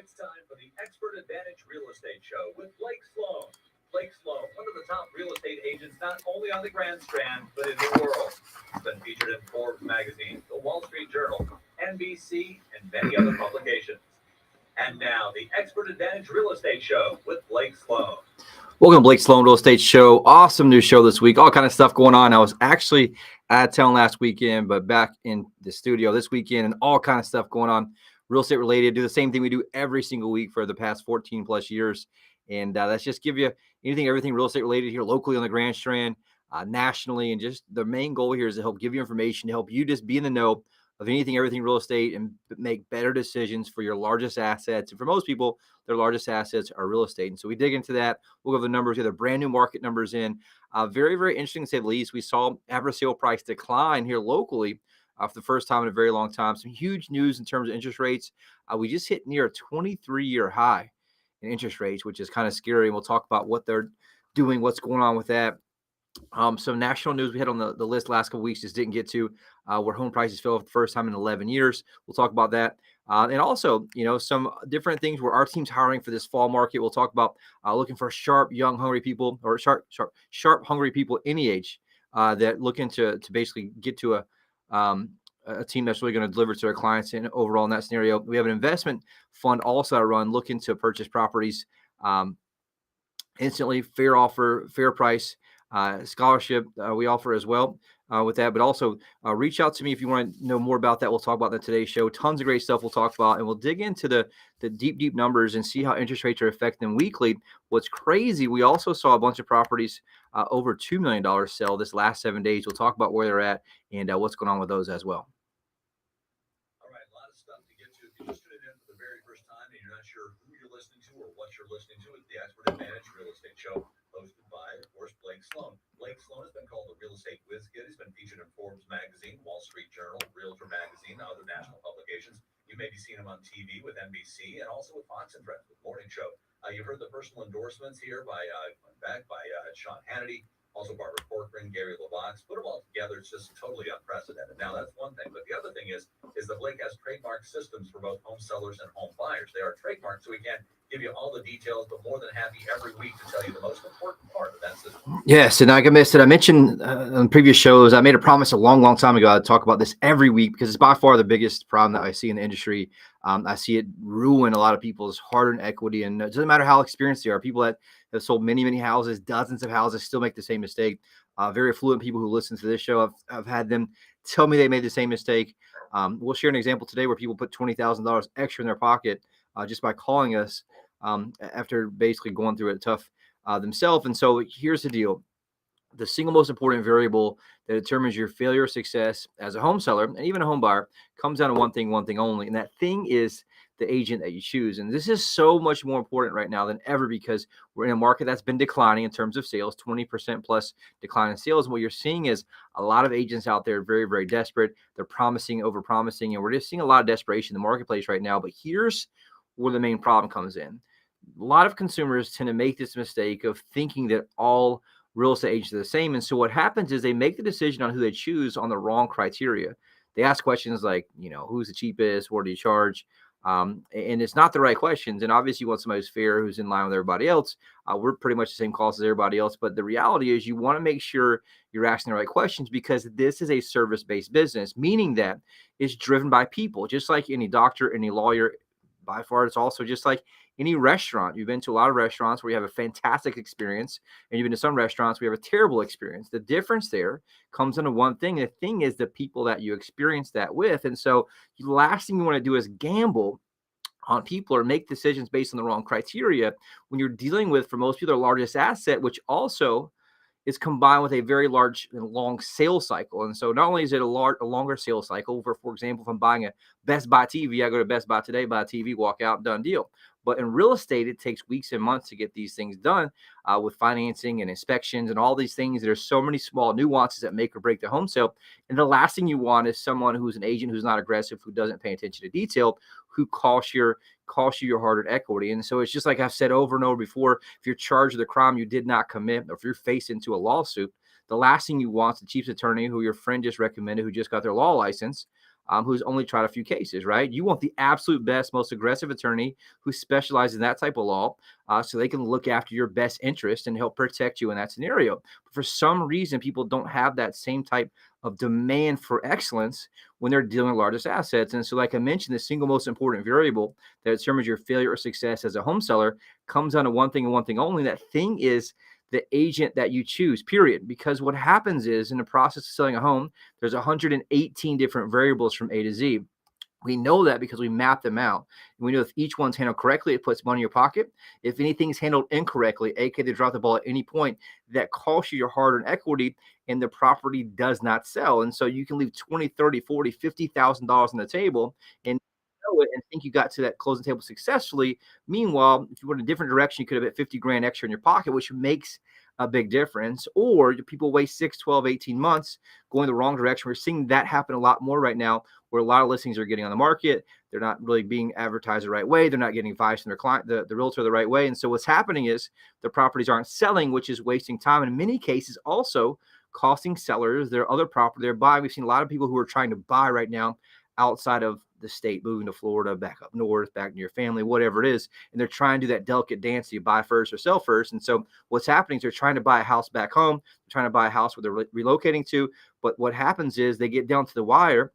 It's time for the Expert Advantage Real Estate Show with Blake Sloan. Blake Sloan, one of the top real estate agents not only on the Grand Strand, but in the world. He's been featured in Forbes magazine, the Wall Street Journal, NBC, and many other publications. And now, the Expert Advantage Real Estate Show with Blake Sloan. Welcome to Blake Sloan Real Estate Show. Awesome new show this week. All kind of stuff going on. I was actually out of town last weekend, but back in the studio this weekend, and all kind of stuff going on, real estate related. Do the same thing we do every single week for the past 14 plus years. And let's just give you everything real estate related here locally on the Grand Strand, nationally. And just the main goal here is to help give you information, to help you just be in the know of everything real estate and make better decisions for your largest assets. And for most people, their largest assets are real estate. And so we dig into that. We'll go over the numbers here, the brand new market numbers in. Very, very interesting to say the least. We saw average sale price decline here locally for the first time in a very long time. Some huge news in terms of interest rates. We just hit near a 23-year high in interest rates, which is kind of scary. And we'll talk about what they're doing, what's going on with that. Some national news we had on the list last couple weeks just didn't get to, where home prices fell for the first time in 11 years. We'll talk about that. And also, some different things where our team's hiring for this fall market. We'll talk about looking for sharp, young, hungry people, or sharp, hungry people any age that looking to basically get to a team that's really going to deliver to their clients. And overall in that scenario, we have an investment fund also I run looking to purchase properties instantly, fair offer, fair price. Scholarship we offer as well with that, but also reach out to me if you want to know more about that. We'll talk about that in today's show. Tons of great stuff we'll talk about, and we'll dig into the deep numbers and see how interest rates are affecting them weekly. What's crazy, we also saw a bunch of properties over $2 million sell this last 7 days. We'll talk about where they're at and what's going on with those as well. All right, a lot of stuff to get to. If you just tuned in for the very first time and you're not sure who you're listening to or what you're listening to, it's the Expert Advantage Real Estate Show, hosted by, of course, Blake Sloan. Blake Sloan has been called the real estate whiz kid. He's been featured in Forbes magazine, Wall Street Journal, Realtor magazine, and other national publications. You may be seeing him on TV with NBC and also with Fox and Friends with Morning Show. You've heard the personal endorsements here by Sean Hannity, also Barbara Corcoran, Gary LaVox. Put them all together, it's just totally unprecedented. Now, that's one thing, but the other thing is that Blake has trademark systems for both home sellers and home buyers. They are trademarked, so we can't give you all the details, but more than happy every week to tell you the most important part of that system. Yes, and like I missed it. I mentioned on previous shows, I made a promise a long time ago I'd talk about this every week because it's by far the biggest problem that I see in the industry. I see it ruin a lot of people's hard-earned equity, and it doesn't matter how experienced they are. People that have sold many houses, dozens of houses, still make the same mistake. Very affluent people who listen to this show, I've had them tell me they made the same mistake. We'll share an example today where people put $20,000 extra in their pocket just by calling us after basically going through it tough themselves. And so here's the deal. The single most important variable that determines your failure or success as a home seller and even a home buyer comes down to one thing only. And that thing is the agent that you choose. And this is so much more important right now than ever because we're in a market that's been declining in terms of sales, 20% plus decline in sales. And what you're seeing is a lot of agents out there very, very desperate. They're promising, over promising, and we're just seeing a lot of desperation in the marketplace right now. But here's where the main problem comes in. A lot of consumers tend to make this mistake of thinking that all real estate agents are the same. And so what happens is they make the decision on who they choose on the wrong criteria. They ask questions like, who's the cheapest? What do you charge? And it's not the right questions. And obviously you want somebody who's fair, who's in line with everybody else. We're pretty much the same cost as everybody else. But the reality is you want to make sure you're asking the right questions because this is a service-based business, meaning that it's driven by people, just like any doctor, any lawyer. By far, it's also just like any restaurant. You've been to a lot of restaurants where you have a fantastic experience, and you've been to some restaurants where you have a terrible experience. The difference there comes into one thing. The thing is the people that you experience that with. And so the last thing you want to do is gamble on people or make decisions based on the wrong criteria when you're dealing with, for most people, their largest asset, which also is combined with a very large and long sales cycle. And so not only is it a longer sales cycle, for example, if I'm buying a Best Buy TV, I go to Best Buy today, buy a TV, walk out, done deal. But in real estate, it takes weeks and months to get these things done with financing and inspections and all these things. There's so many small nuances that make or break the home sale. And the last thing you want is someone who's an agent who's not aggressive, who doesn't pay attention to detail, who costs you your hard-earned equity. And so it's just like I've said over and over before, if you're charged with a crime you did not commit, or if you're faced into a lawsuit, the last thing you want is the chief's attorney who your friend just recommended, who just got their law license, who's only tried a few cases, right? You want the absolute best, most aggressive attorney who specializes in that type of law, so they can look after your best interest and help protect you in that scenario. But for some reason, people don't have that same type of demand for excellence when they're dealing with largest assets. And so, like I mentioned, the single most important variable that determines your failure or success as a home seller comes down to one thing and one thing only. That thing is the agent that you choose, period. Because what happens is in the process of selling a home, there's 118 different variables from A to Z. We know that because we map them out. And we know if each one's handled correctly, it puts money in your pocket. If anything's handled incorrectly, aka they drop the ball at any point, that costs you your hard-earned equity and the property does not sell. And so you can leave 20, 30, 40, $50,000 on the table and know it and think you got to that closing table successfully. Meanwhile, if you went a different direction, you could have had 50 grand extra in your pocket, which makes a big difference. Or people waste 6, 12, 18 months going the wrong direction. We're seeing that happen a lot more right now, where a lot of listings are getting on the market. They're not really being advertised the right way. They're not getting advice from their client, the realtor, the right way. And so what's happening is the properties aren't selling, which is wasting time. And in many cases, also costing sellers their other property they're buying. We've seen a lot of people who are trying to buy right now outside of the state, moving to Florida, back up north, back to your family, whatever it is. And they're trying to do that delicate dance. You buy first or sell first. And so what's happening is they're trying to buy a house back home. They're trying to buy a house where they're relocating to. But what happens is they get down to the wire.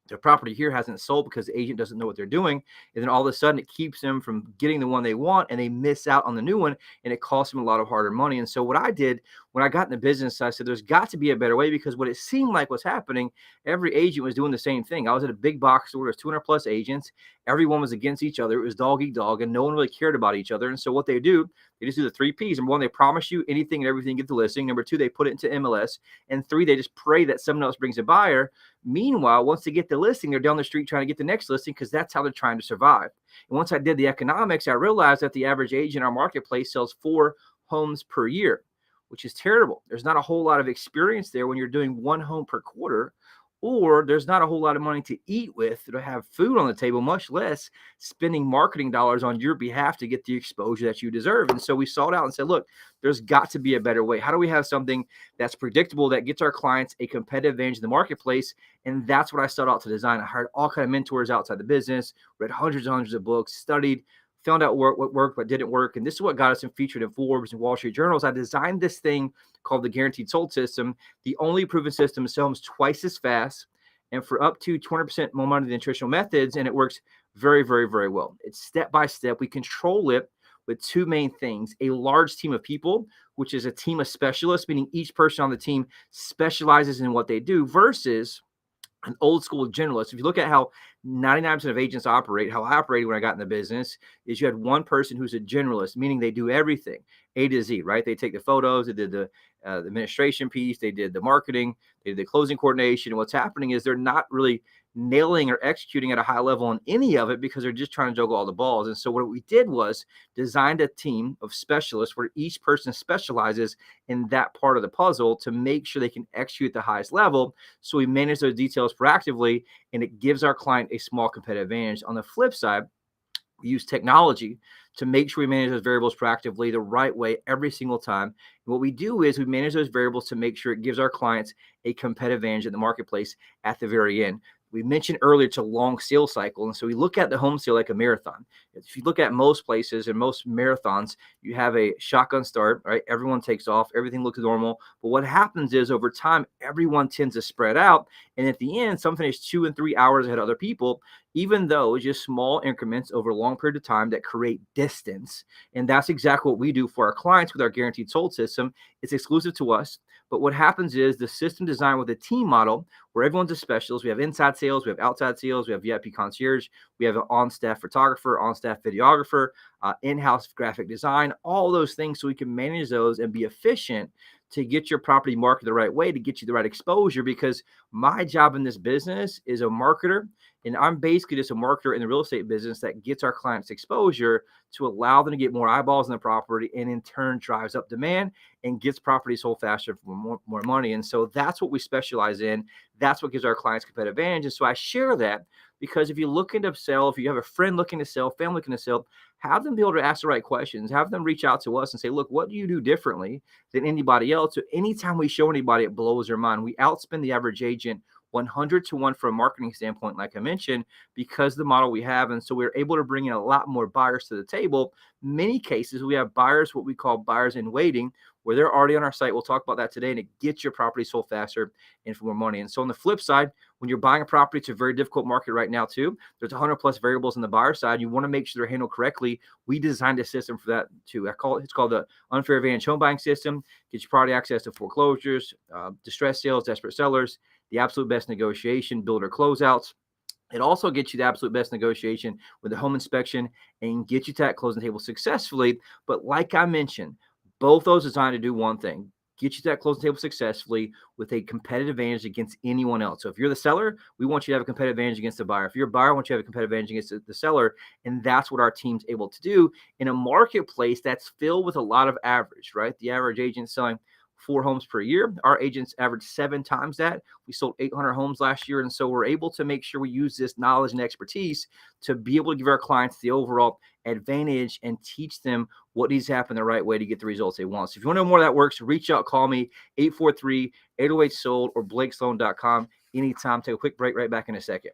Their property here hasn't sold because the agent doesn't know what they're doing. And then all of a sudden it keeps them from getting the one they want and they miss out on the new one, and it costs them a lot of hard-earned money. And so what I did when I got in the business, I said, there's got to be a better way, because what it seemed like was happening, every agent was doing the same thing. I was at a big box store, there's 200 plus agents. Everyone was against each other. It was dog eat dog, and no one really cared about each other. And so what they do, they just do the 3 Ps. Number one, they promise you anything and everything, get the listing. Number two, they put it into MLS. And 3, they just pray that someone else brings a buyer. Meanwhile, once they get the listing, they're down the street trying to get the next listing, because that's how they're trying to survive. And once I did the economics, I realized that the average agent in our marketplace sells 4 homes per year, which is terrible. There's not a whole lot of experience there when you're doing 1 home per quarter, or there's not a whole lot of money to eat with to have food on the table, much less spending marketing dollars on your behalf to get the exposure that you deserve. And so we sought out and said, look, there's got to be a better way. How do we have something that's predictable, that gets our clients a competitive advantage in the marketplace? And that's what I sought out to design. I hired all kinds of mentors outside the business, read hundreds and hundreds of books, studied, found out what worked, what didn't work. And this is what got us featured in Forbes and Wall Street Journals. I designed this thing called the Guaranteed Sold System, the only proven system to sell homes twice as fast and for up to 20% more money than traditional methods. And it works very, very, very well. It's step by step. We control it with 2 main things: a large team of people, which is a team of specialists, meaning each person on the team specializes in what they do, versus an old school generalist. If you look at how 99% of agents operate, how I operated when I got in the business, is you had one person who's a generalist, meaning they do everything A to Z, right? They take the photos, they did the administration piece, they did the marketing, they did the closing coordination. And what's happening is they're not really nailing or executing at a high level on any of it, because they're just trying to juggle all the balls. And so what we did was designed a team of specialists where each person specializes in that part of the puzzle to make sure they can execute at the highest level. So we manage those details proactively, and it gives our client a small competitive advantage. On the flip side, we use technology to make sure we manage those variables proactively the right way every single time. And what we do is we manage those variables to make sure it gives our clients a competitive advantage in the marketplace at the very end. We mentioned earlier, it's a long sales cycle. And so we look at the home sale like a marathon. If you look at most places and most marathons, you have a shotgun start, right? Everyone takes off, everything looks normal. But what happens is over time, everyone tends to spread out. And at the end, some finish 2 and 3 hours ahead of other people, even though it's just small increments over a long period of time that create distance. And that's exactly what we do for our clients with our Guaranteed Sold System. It's exclusive to us. But what happens is the system designed with a team model where everyone's a specialist. We have inside sales, we have outside sales, we have VIP concierge, we have an on-staff photographer, on-staff videographer, in-house graphic design, all those things, so we can manage those and be efficient to get your property marketed the right way, to get you the right exposure. Because my job in this business is a marketer, and I'm basically just a marketer in the real estate business that gets our clients exposure to allow them to get more eyeballs on the property, and in turn drives up demand and gets properties sold faster for more money. And so that's what we specialize in. That's what gives our clients competitive advantage. And so I share that because if you're looking to sell, if you have a friend looking to sell, family looking to sell, have them be able to ask the right questions. Have them reach out to us and say, look, what do you do differently than anybody else? So anytime we show anybody, it blows their mind. We outspend the average agent 100 to 1 from a marketing standpoint, like I mentioned, because of the model we have. And so we're able to bring in a lot more buyers to the table. Many cases, we have buyers, what we call buyers in waiting, where they're already on our site. We'll talk about that today, and it gets your property sold faster and for more money. And so on the flip side, when you're buying a property, it's a very difficult market right now too. There's 100 plus variables on the buyer side. You want to make sure they're handled correctly. We designed a system for that too. It's called the unfair advantage home buying system. Gets your property access to foreclosures, distressed sales, desperate sellers, the absolute best negotiation, builder closeouts. It also gets you the absolute best negotiation with the home inspection and get you to that closing table successfully. But like I mentioned, both those designed to do one thing: get you to that closing table successfully with a competitive advantage against anyone else. So if you're the seller, we want you to have a competitive advantage against the buyer. If you're a buyer, we want you to have a competitive advantage against the seller. And that's what our team's able to do in a marketplace that's filled with a lot of average, right? The average agent selling 4 homes per year. Our agents average 7 times that. We sold 800 homes last year. And so we're able to make sure we use this knowledge and expertise to be able to give our clients the overall advantage and teach them what needs to happen the right way to get the results they want. So if you want to know more of that works, reach out, call me, 843-808-SOLD or blakesloan.com anytime. Take a quick break, right back in a second.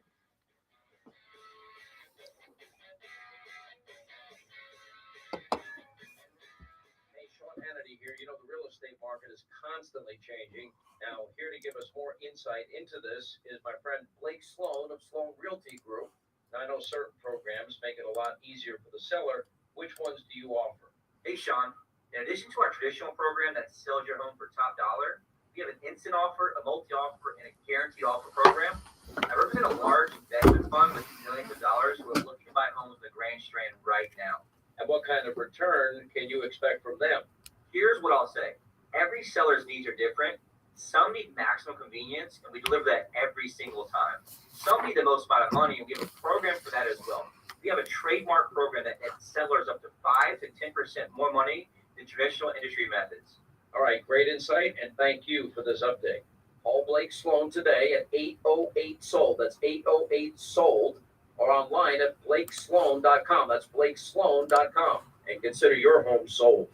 Here, you know, the real estate market is constantly changing. Now, here to give us more insight into this is my friend Blake Sloan of Sloan Realty Group. Now, I know certain programs make it a lot easier for the seller. Which ones do you offer? Hey, Sean. In addition to our traditional program that sells your home for top dollar, we have an instant offer, a multi-offer, and a guaranteed offer program. I represent a large investment fund with millions of dollars who are looking to buy homes in the Grand Strand right now. And what kind of return can you expect from them? Here's what I'll say. Every seller's needs are different. Some need maximum convenience, and we deliver that every single time. Some need the most amount of money, and we have a program for that as well. We have a trademark program that nets sellers up to 5 to 10% more money than traditional industry methods. All right, great insight, and thank you for this update. Call Blake Sloan today at 808-SOLD. That's 808-SOLD, or online at blakesloan.com. That's blakesloan.com, and consider your home sold.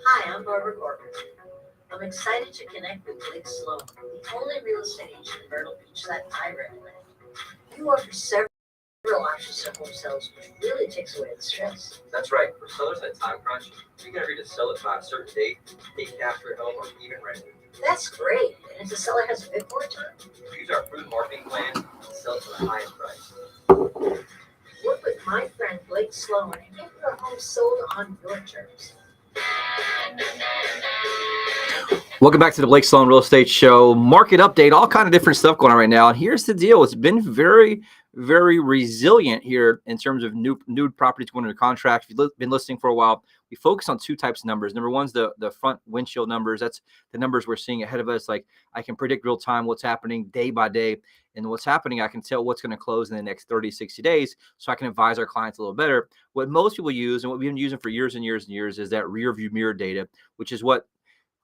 Hi, I'm Barbara Corbin. I'm excited to connect with Blake Sloan, the only real estate agent in Myrtle Beach that I recommend. You offer several options to home sales, which really takes away the stress. That's right. For sellers at time crunch, you can agree to sell it by a certain date, take cash for your home, or even rent it. That's great. And if the seller has a bit more time, Use our proven marketing plan and sell it for the highest price. work with my friend Blake Sloan and get your home sold on your terms. Welcome back to the Blake Sloan Real Estate Show. Market update, all kind of different stuff going on right now. And here's the deal. It's been very, very resilient here in terms of new properties going under contract. If you've been listening for a while, we focus on 2 types of numbers. Number one's the front windshield numbers. That's the numbers we're seeing ahead of us. Like, I can predict real time what's happening day by day. And what's happening, I can tell what's going to close in the next 30, 60 days, so I can advise our clients a little better. What most people use, and what we've been using for years and years and years, is that rear view mirror data, which is what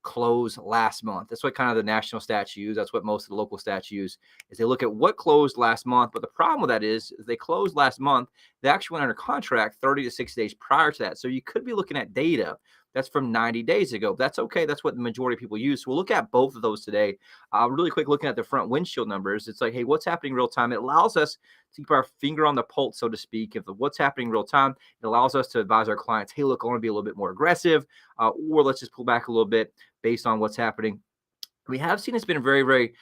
closed last month. That's what kind of the national stats use. That's what most of the local stats use, is they look at what closed last month. But the problem with that is they closed last month, they actually went under contract 30 to 60 days prior to that. So you could be looking at data that's from 90 days ago. That's okay. That's what the majority of people use. So we'll look at both of those today. Really quick, looking at the front windshield numbers. It's like, hey, what's happening real time? It allows us to keep our finger on the pulse, so to speak. If what's happening real time, it allows us to advise our clients, hey, look, I want to be a little bit more aggressive, or let's just pull back a little bit based on what's happening. We have seen it's been very, very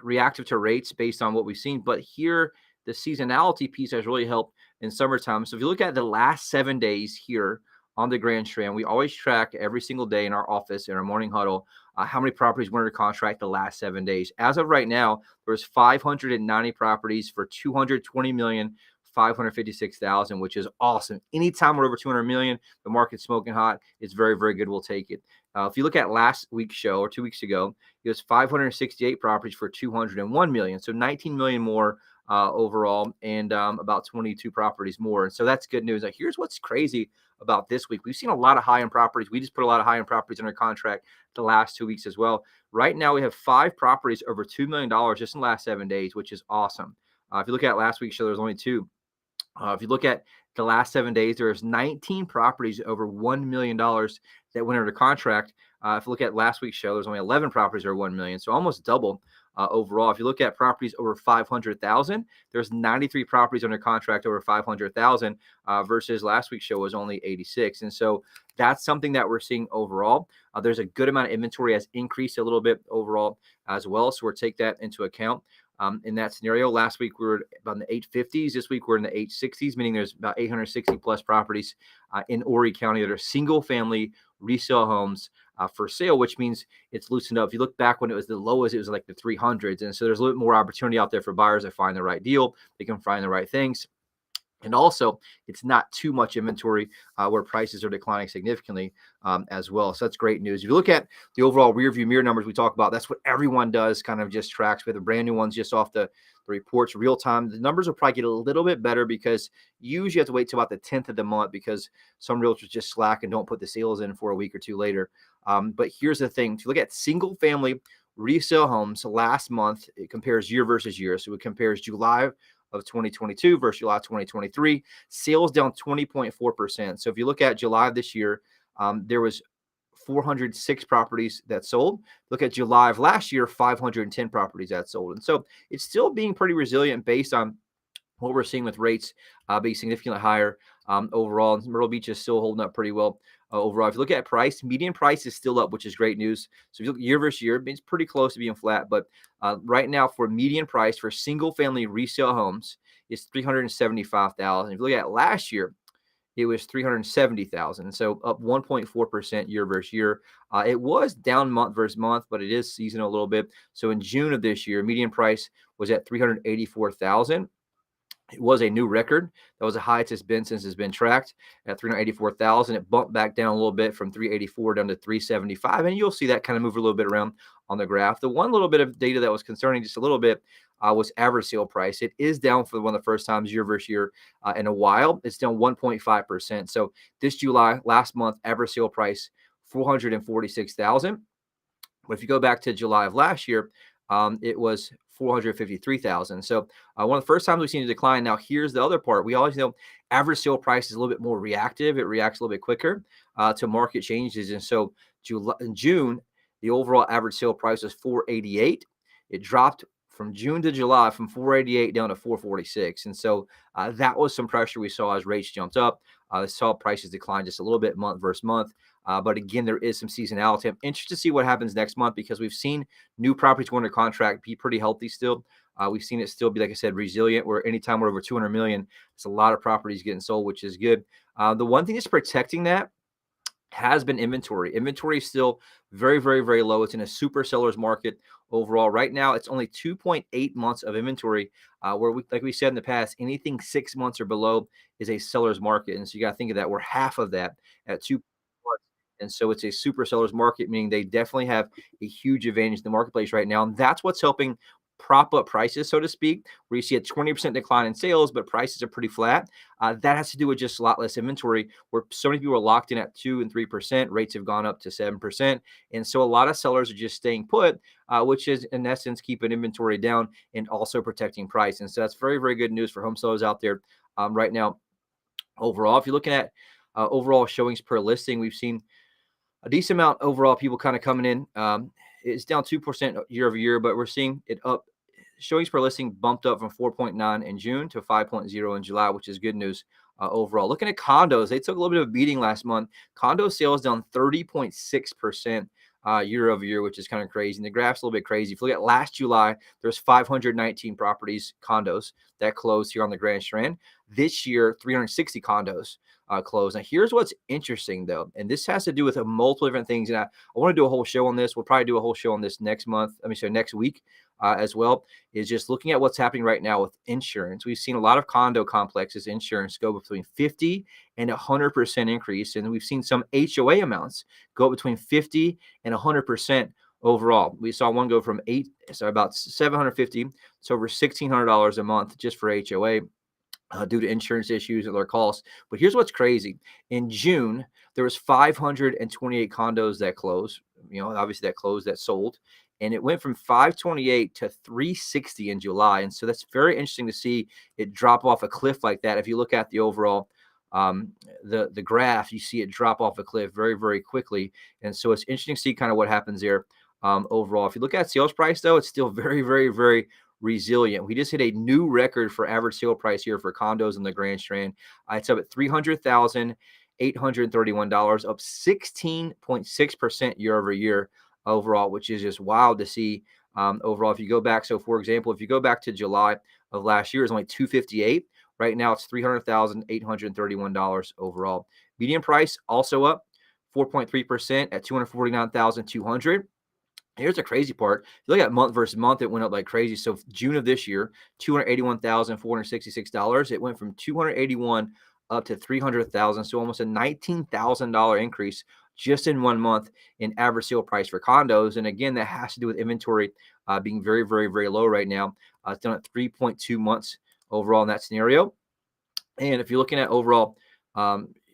reactive to rates based on what we've seen. But here, the seasonality piece has really helped in summertime. So if you look at the last 7 days here on the Grand Strand, we always track every single day in our office, in our morning huddle, how many properties went under contract the last 7 days. As of right now, there's 590 properties for $220,556,000, which is awesome. Anytime we're over 200 million, the market's smoking hot. It's very, very good. We'll take it. If you look at last week's show, or 2 weeks ago, it was 568 properties for 201 million. So 19 million more overall, and about 22 properties more. And so that's good news. Like, here's what's crazy about this week. We've seen a lot of high-end properties. We just put a lot of high-end properties under contract the last 2 weeks as well. Right now, we have 5 properties over $2 million just in the last 7 days, which is awesome. If you look at last week's show, there's only 2. If you look at the last 7 days, there's 19 properties over $1 million that went under contract. If you look at last week's show, there's only 11 properties over 1 million, so almost double overall. If you look at properties over 500,000, there's 93 properties under contract over 500,000 versus last week's show was only 86. And so that's something that we're seeing overall. There's a good amount of inventory has increased a little bit overall as well. So we'll take that into account. In that scenario, last week we were about in the 850s. This week we're in the 860s, meaning there's about 860 plus properties in Horry County that are single family resale homes for sale, which means it's loosened up. If you look back when it was the lowest, it was like the 300s. And so there's a little bit more opportunity out there for buyers to find the right deal. They can find the right things. And also, it's not too much inventory where prices are declining significantly as well. So that's great news. If you look at the overall rear view mirror numbers we talk about, that's what everyone does, kind of just tracks with the brand new ones just off the reports real time. The numbers will probably get a little bit better because you usually have to wait till about the 10th of the month because some realtors just slack and don't put the sales in for a week or two later. But here's the thing. To look at single family resale homes last month, it compares year versus year. So it compares July of 2022 versus July 2023, sales down 20.4%. So if you look at July of this year, there was 406 properties that sold. Look at July of last year, 510 properties that sold. And so it's still being pretty resilient based on what we're seeing with rates being significantly higher overall. Myrtle Beach is still holding up pretty well overall. If you look at price, median price is still up, which is great news. So if you look year versus year, it's pretty close to being flat. But right now, for median price for single family resale homes is $375,000. If you look at last year, it was $370,000. So up 1.4% year versus year. It was down month versus month, but it is seasonal a little bit. So in June of this year, median price was at $384,000. It was a new record. That was the highest it's been since it's been tracked at 384,000. It bumped back down a little bit from 384 down to 375. And you'll see that kind of move a little bit around on the graph. The one little bit of data that was concerning just a little bit was average sale price. It is down for one of the first times year versus year in a while. It's down 1.5%. So this July, last month, average sale price, $446,000. But if you go back to July of last year, it was $453,000. So one of the first times we've seen a decline. Now, here's the other part. We always know average sale price is a little bit more reactive. It reacts a little bit quicker to market changes. And so in June, the overall average sale price was $488. It dropped from June to July from $488 down to $446. And so that was some pressure we saw as rates jumped up. Saw prices decline just a little bit month versus month. But again, there is some seasonality. I'm interested to see what happens next month because we've seen new properties go under contract be pretty healthy still. We've seen it still be, like I said, resilient, where anytime we're over 200 million, it's a lot of properties getting sold, which is good. The one thing that's protecting that has been inventory. Inventory is still very, very, very low. It's in a super seller's market overall. Right now, it's only 2.8 months of inventory, where like we said in the past, anything 6 months or below is a seller's market. And so you got to think of that. We're half of that at 2 months. And so it's a super seller's market, meaning they definitely have a huge advantage in the marketplace right now. And that's what's helping prop up prices, so to speak, where you see a 20% decline in sales, but prices are pretty flat. That has to do with just a lot less inventory, where so many people are locked in at 2 and 3%. Rates have gone up to 7%. And so a lot of sellers are just staying put, which is in essence keeping inventory down and also protecting price. And so that's very, very good news for home sellers out there right now. Overall, if you're looking at overall showings per listing, we've seen a decent amount overall people kind of coming in. It's down 2% year over year, but we're seeing it up. Showings per listing bumped up from 4.9 in June to 5.0 in July, which is good news overall. Looking at condos, they took a little bit of a beating last month. Condo sales down 30.6% year over year, which is kind of crazy. And the graph's a little bit crazy. If you look at last July, there's 519 properties, condos, that closed here on the Grand Strand. This year, 360 condos closed. Now, here's what's interesting, though, and this has to do with multiple different things. And I want to do a whole show on this. We'll probably do a whole show on this next week as well, is just looking at what's happening right now with insurance. We've seen a lot of condo complexes insurance go between 50 and 100% increase. And we've seen some HOA amounts go between 50 and 100% overall. We saw one go from about $750 to over $1,600 a month just for HOA. Due to insurance issues and their costs. But here's what's crazy. In June, there was 528 condos that closed, that sold. And it went from 528 to 360 in July. And so that's very interesting to see it drop off a cliff like that. If you look at the overall the graph, you see it drop off a cliff very, very quickly. And so it's interesting to see kind of what happens there overall. If you look at sales price, though, it's still very, very, very resilient. We just hit a new record for average sale price here for condos in the Grand Strand. It's up at $300,831, up 16.6% year over year overall, which is just wild to see overall. If you go back, so for example, if you go back to July of last year, it's only 258. Right now, it's $300,831 overall. Median price also up 4.3% at $249,200. Here's the crazy part. If you look at month versus month, it went up like crazy. So June of this year, $281,466. It went from 281 up to 300,000. So almost a $19,000 increase just in 1 month in average sale price for condos. And again, that has to do with inventory being very, very, very low right now. It's done at 3.2 months overall in that scenario. And if you're looking at overall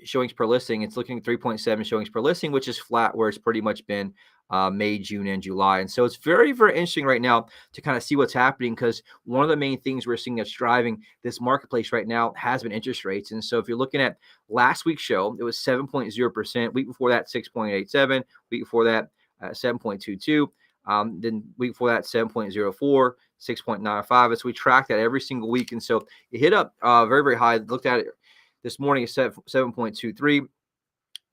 showings per listing, it's looking at 3.7 showings per listing, which is flat where it's pretty much been May, June, and July. And so it's very, very interesting right now to kind of see what's happening, because one of the main things we're seeing that's driving this marketplace right now has been interest rates. And so if you're looking at last week's show, it was 7.0%. Week before that, 6.87. Week before that, 7.22. Then week before that, 7.04, 6.95. So we track that every single week. And so it hit up very, very high. Looked at it this morning, it's 7.23.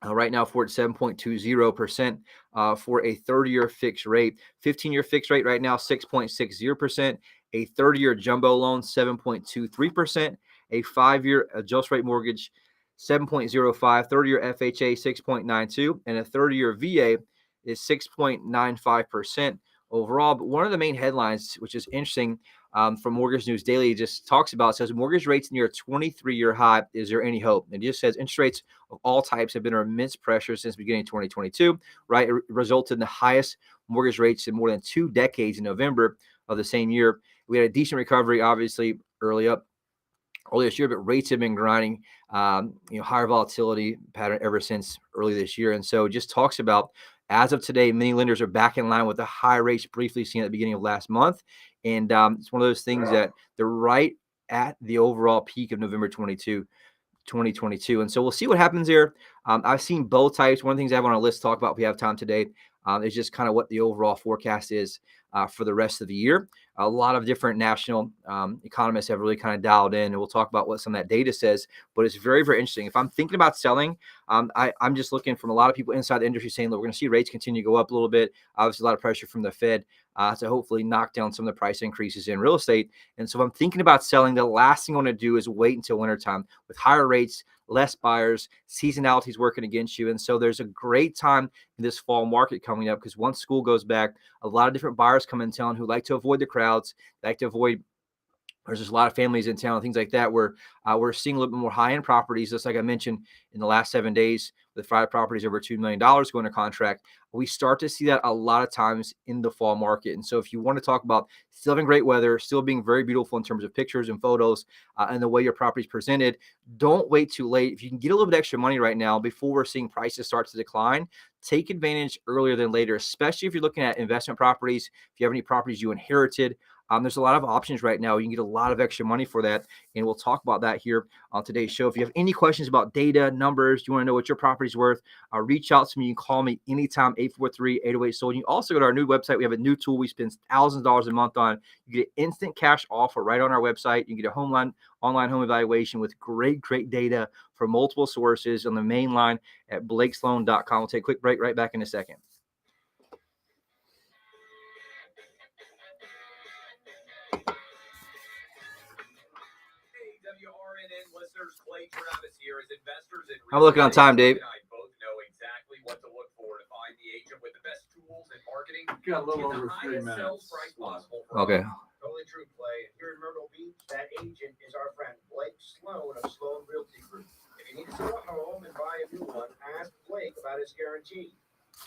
Right now, for 7.20% for a 30-year fixed rate. 15-year fixed rate right now, 6.60%. A 30-year jumbo loan, 7.23%. A 5-year adjust rate mortgage, 7.05. 30-year FHA, 6.92. And a 30-year VA is 6.95% overall. But one of the main headlines, which is interesting, from Mortgage News Daily, just talks about, says mortgage rates near a 23-year high. Is there any hope? And it just says interest rates of all types have been under immense pressure since the beginning of 2022, right? It resulted in the highest mortgage rates in more than 2 decades in November of the same year. We had a decent recovery, obviously, earlier this year, but rates have been grinding, higher volatility pattern ever since early this year. And so it just talks about, as of today, many lenders are back in line with the high rates briefly seen at the beginning of last month. And it's one of those things that they're right at the overall peak of November 2022. And so we'll see what happens here. I've seen both types. One of the things I have on our list to talk about, if we have time today, is just kind of what the overall forecast is for the rest of the year. A lot of different national economists have really kind of dialed in, and we'll talk about what some of that data says. But it's very, very interesting. If I'm thinking about selling, I'm just looking from a lot of people inside the industry saying, look, we're going to see rates continue to go up a little bit. Obviously, a lot of pressure from the Fed to hopefully knock down some of the price increases in real estate. And so if I'm thinking about selling, the last thing I want to do is wait until wintertime with higher rates, less buyers, seasonality is working against you. And so there's a great time in this fall market coming up, because once school goes back, a lot of different buyers come in town who like to avoid the crowds, like to avoid, there's just a lot of families in town, things like that, where we're seeing a little bit more high-end properties, just like I mentioned in the last 7 days, with 5 properties over $2 million going to contract. We start to see that a lot of times in the fall market. And so if you want to talk about still having great weather, still being very beautiful in terms of pictures and photos and the way your property is presented, don't wait too late. If you can get a little bit extra money right now before we're seeing prices start to decline, take advantage earlier than later, especially if you're looking at investment properties. If you have any properties you inherited, there's a lot of options right now. You can get a lot of extra money for that. And we'll talk about that here on today's show. If you have any questions about data, numbers, you want to know what your property's worth, reach out to me. You can call me anytime, 843-808-SOLD. You also go to our new website. We have a new tool we spend thousands of dollars a month on. You get an instant cash offer right on our website. You get a online home evaluation with great data from multiple sources on the main line at blakesloan.com. We'll take a quick break, right back in a second. WRNN listeners, Clay Travis here. As investors in I'm looking on time, Dave. I both know exactly what to look for to find the agent with the best tools in marketing. Got a little and over the 3 highest minutes. sales price possible for Okay. Totally true, Clay. Here in Myrtle Beach, that agent is our friend Blake Sloan of Sloan Realty Group. If you need to sell a home and buy a new one, ask Blake about his guarantee.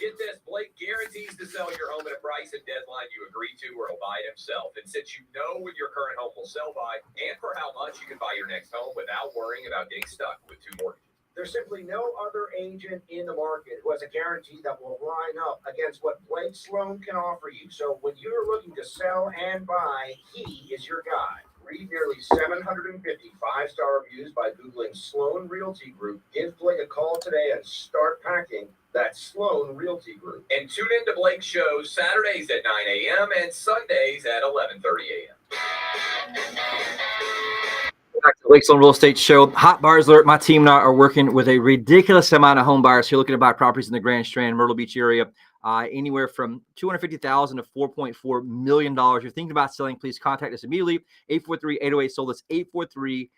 Get this, Blake guarantees to sell your home at a price and deadline you agree to, or he'll buy it himself. And since you know when your current home will sell by and for how much, you can buy your next home without worrying about getting stuck with 2 mortgages. There's simply no other agent in the market who has a guarantee that will line up against what Blake Sloan can offer you. So when you're looking to sell and buy, he is your guy. Read nearly 750 five-star reviews by Googling Sloan Realty Group. Give Blake a call today and start packing. That's Sloan Realty Group. And tune in to Blake's show Saturdays at 9 a.m. and Sundays at 11:30 a.m. Back to the Lake Sloan Real Estate Show. Hot buyers alert. My team and I are working with a ridiculous amount of home buyers who are looking to buy properties in the Grand Strand, Myrtle Beach area, anywhere from $250,000 to $4.4 million. If you're thinking about selling, please contact us immediately. 843-808-SOLD. That's 843-808.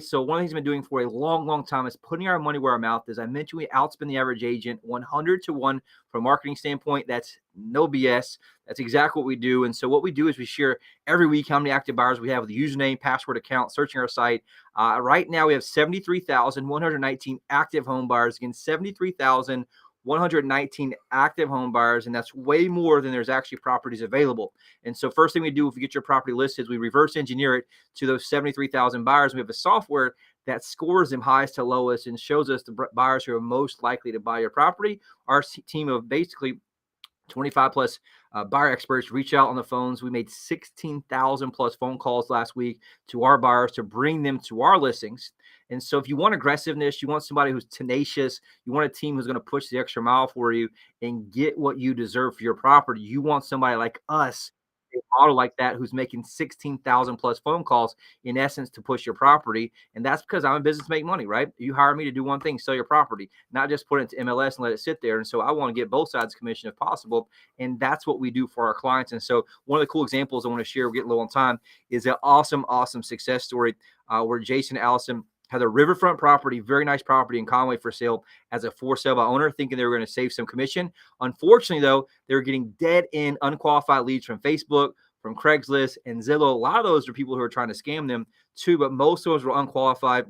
So one of the things we've been doing for a long, long time is putting our money where our mouth is. I mentioned we outspend the average agent 100 to 1 from a marketing standpoint. That's no BS. That's exactly what we do. And so what we do is we share every week how many active buyers we have with the username, password, account, searching our site. Right now we have 73,119 active home buyers. Again, 73,119 active home buyers, and that's way more than there's actually properties available. And so first thing we do if we get your property listed is we reverse engineer it to those 73,000 buyers. We have a software that scores them highest to lowest and shows us the buyers who are most likely to buy your property. Our team of basically 25 plus buyer experts reach out on the phones. We made 16,000 plus phone calls last week to our buyers to bring them to our listings. And so if you want aggressiveness, you want somebody who's tenacious, you want a team who's going to push the extra mile for you and get what you deserve for your property. You want somebody like us, a model like that, who's making 16,000 plus phone calls in essence to push your property. And that's because I'm in business to make money, right? You hire me to do one thing, sell your property, not just put it into MLS and let it sit there. And so I want to get both sides commission if possible. And that's what we do for our clients. And so one of the cool examples I want to share, we're getting low on time, is an awesome success story where Jason and Allison had a riverfront property, very nice property in Conway for sale as a for sale by owner, thinking they were going to save some commission. Unfortunately, though, they were getting dead end unqualified leads from Facebook, from Craigslist, and Zillow. A lot of those are people who are trying to scam them too, but most of those were unqualified.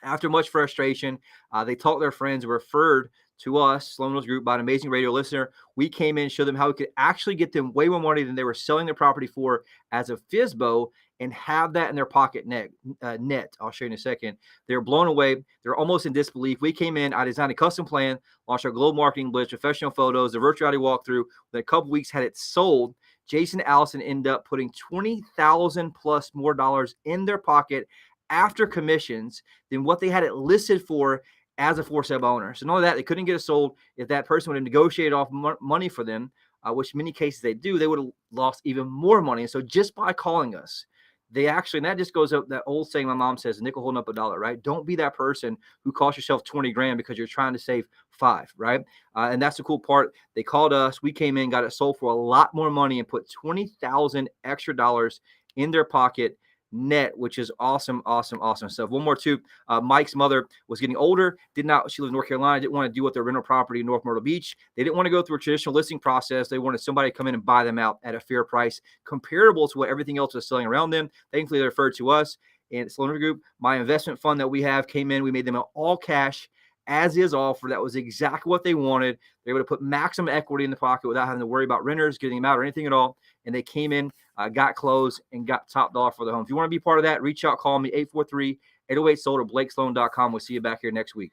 After much frustration, they talked to their friends, referred to us, Sloan Realty Group, by an amazing radio listener. We came in and showed them how we could actually get them way more money than they were selling their property for as a FSBO and have that in their pocket net. I'll show you in a second. They're blown away. They're almost in disbelief. We came in, I designed a custom plan, launched our global marketing blitz, professional photos, the virtual reality walkthrough. Within a couple weeks, had it sold. Jason and Allison ended up putting $20,000 plus more dollars in their pocket after commissions than what they had it listed for as a for sale owner. So not only that, they couldn't get it sold. If that person would have negotiated off money for them, which in many cases they do, they would have lost even more money. And so just by calling us, they actually, and that just goes up that old saying my mom says, a nickel holding up a dollar, right? Don't be that person who cost yourself 20 grand because you're trying to save 5, right? And that's the cool part. They called us, we came in, got it sold for a lot more money and put 20,000 extra dollars in their pocket net, which is awesome stuff. One more too. Mike's mother was getting older, she lived in North Carolina, didn't want to deal with their rental property in North Myrtle Beach. They didn't want to go through a traditional listing process. They wanted somebody to come in and buy them out at a fair price, comparable to what everything else was selling around them. Thankfully, they referred to us and Sloan Group. My investment fund that we have came in. We made them an all cash as is offer. That was exactly what they wanted. They were able to put maximum equity in the pocket without having to worry about renters getting them out or anything at all. And they came in, got closed, and got top dollar for the home. If you want to be part of that, reach out, call me, 843-808-SOLD or BlakeSloan.com. We'll see you back here next week.